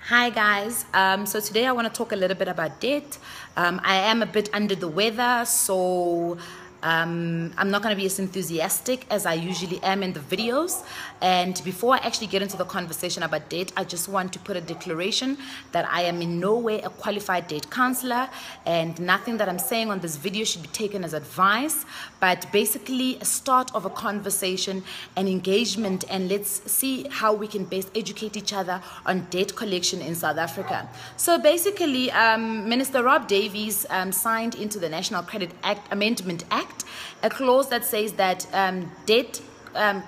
Hi guys, so today I want to talk a little bit about debt. I am a bit under the weather, so I'm not going to be as enthusiastic as I usually am in the videos. And before I actually get into the conversation about debt, I just want to put a declaration that I am in no way a qualified debt counselor, and nothing that I'm saying on this video should be taken as advice, but basically a start of a conversation and engagement, and let's see how we can best educate each other on debt collection in South Africa. So basically, Minister Rob Davies signed into the National Credit Act Amendment Act a clause that says that debt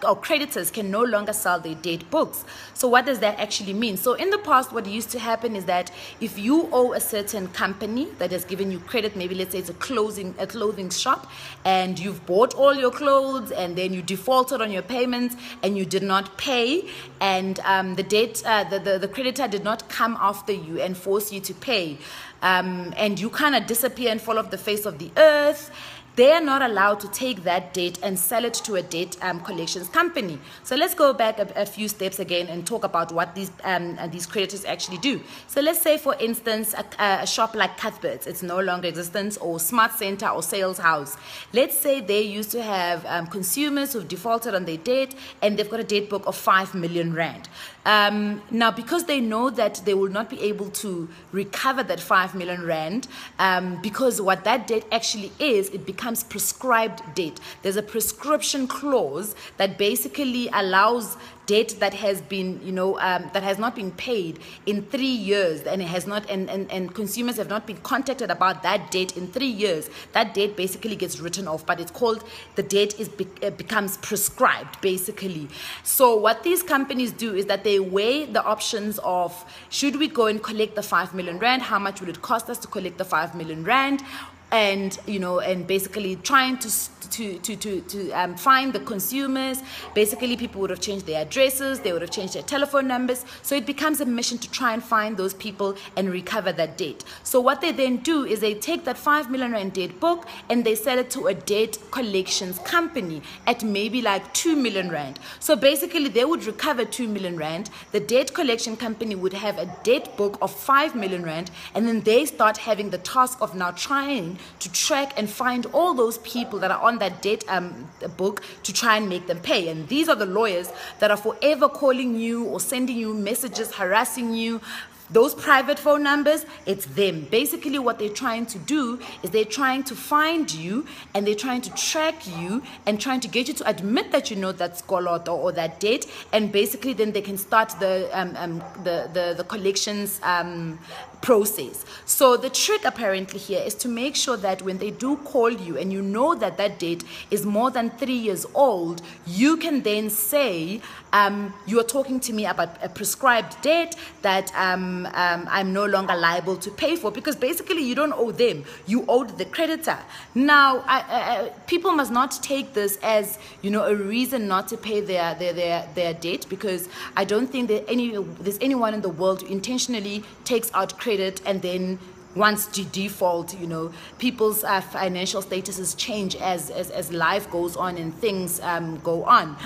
or creditors can no longer sell their debt books. So what does that actually mean? So in the past, what used to happen is that if you owe a certain company that has given you credit, maybe let's say it's a clothing shop, and you've bought all your clothes and then you defaulted on your payments and you did not pay, and the creditor did not come after you and force you to pay, and you kind of disappear and fall off the face of the earth. They are not allowed to take that debt and sell it to a debt collections company. So let's go back a few steps again and talk about what these creditors actually do. So let's say, for instance, a shop like Cuthbert's, it's no longer existent, or Smart Center or Sales House. Let's say they used to have consumers who've defaulted on their debt and they've got a debt book of 5 million rand. Now, because they know that they will not be able to recover that 5 million rand, because what that debt actually is, it becomes prescribed debt. There's a prescription clause that basically allows debt that has been, that has not been paid in 3 years, and it has not, and consumers have not been contacted about that debt in 3 years. That debt basically gets written off, but it's called, the debt becomes prescribed basically. So what these companies do is that they weigh the options of, should we go and collect the 5 million rand? How much would it cost us to collect the 5 million rand? And and basically trying to find the consumers. Basically, people would have changed their addresses, they would have changed their telephone numbers, so it becomes a mission to try and find those people and recover that debt. So what they then do is they take that 5 million rand debt book and they sell it to a debt collections company at maybe like 2 million rand. So basically, they would recover 2 million rand, the debt collection company would have a debt book of 5 million rand, and then they start having the task of now trying to track and find all those people that are on that debt book to try and make them pay. And these are the lawyers that are forever calling you or sending you messages, harassing you. Those private phone numbers, it's them. Basically, what they're trying to do is they're trying to find you, and they're trying to track you and trying to get you to admit that you know that skoloto or that debt, and basically then they can start the collections process. So the trick apparently here is to make sure that when they do call you and you know that that debt is more than 3 years old, you can then say, you are talking to me about a prescribed debt that I'm no longer liable to pay for, because basically you don't owe them, you owed the creditor. Now, people must not take this as a reason not to pay their debt, because I don't think that there's anyone in the world who intentionally takes out credit and then once you default, people's financial statuses change as life goes on and things go on.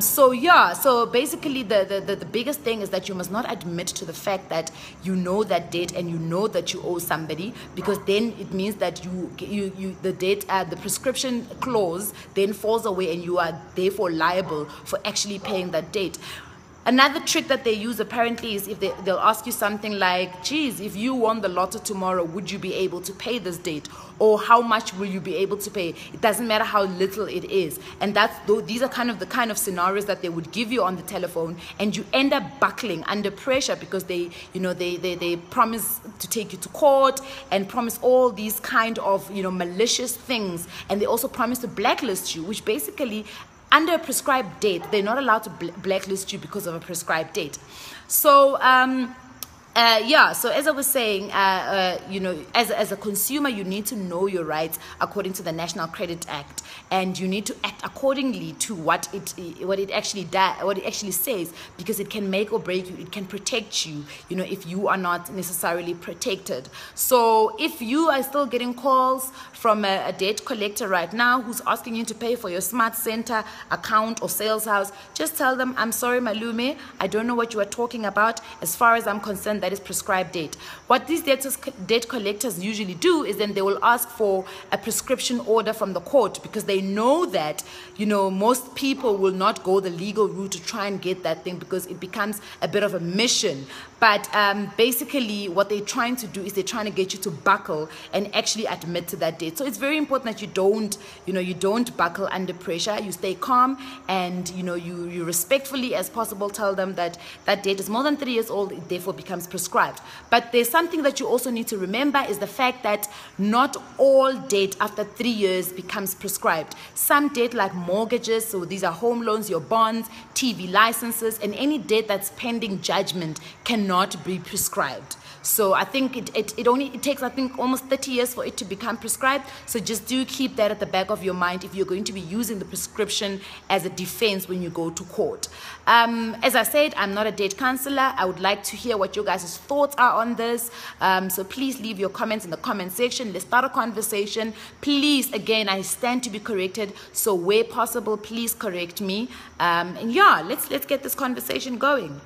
So basically the biggest thing is that you must not admit to the fact that you know that debt and you know that you owe somebody, because then it means that the debt, the prescription clause then falls away and you are therefore liable for actually paying that debt. Another trick that they use apparently is if they'll ask you something like, geez, if you won the lotto tomorrow, would you be able to pay this debt? Or how much will you be able to pay? It doesn't matter how little it is. And these are the kind of scenarios that they would give you on the telephone, and you end up buckling under pressure because they promise to take you to court and promise all these kind of malicious things, and they also promise to blacklist you, which basically, under a prescribed date, they're not allowed to blacklist you because of a prescribed date. So Yeah, so as I was saying, you know, as a consumer, you need to know your rights according to the National Credit Act, and you need to act accordingly to what it actually says, because it can make or break you. It can protect you, you know, if you are not necessarily protected. So if you are still getting calls from a debt collector right now who's asking you to pay for your Smart Center account or sales house, just tell them, I'm sorry, Malume, I don't know what you are talking about. As far as I'm concerned, that is prescribed debt. What these debt collectors usually do is then they will ask for a prescription order from the court, because they know that, you know, most people will not go the legal route to try and get that thing, because it becomes a bit of a mission. But basically what they're trying to do is they're trying to get you to buckle and actually admit to that debt. So it's very important that you don't buckle under pressure. You stay calm, and you respectfully as possible tell them that that debt is more than 3 years old, it therefore becomes prescribed. But there's something that you also need to remember, is the fact that not all debt after 3 years becomes prescribed. Some debt, like mortgages, so these are home loans, your bonds, TV licenses, and any debt that's pending judgment cannot be prescribed. So I think it takes, I think, almost 30 years for it to become prescribed. So just do keep that at the back of your mind if you're going to be using the prescription as a defense when you go to court. As I said, I'm not a debt counselor. I would like to hear what your guys' thoughts are on this. So please leave your comments in the comment section. Let's start a conversation. Please, again, I stand to be corrected. So where possible, please correct me. And yeah, let's get this conversation going.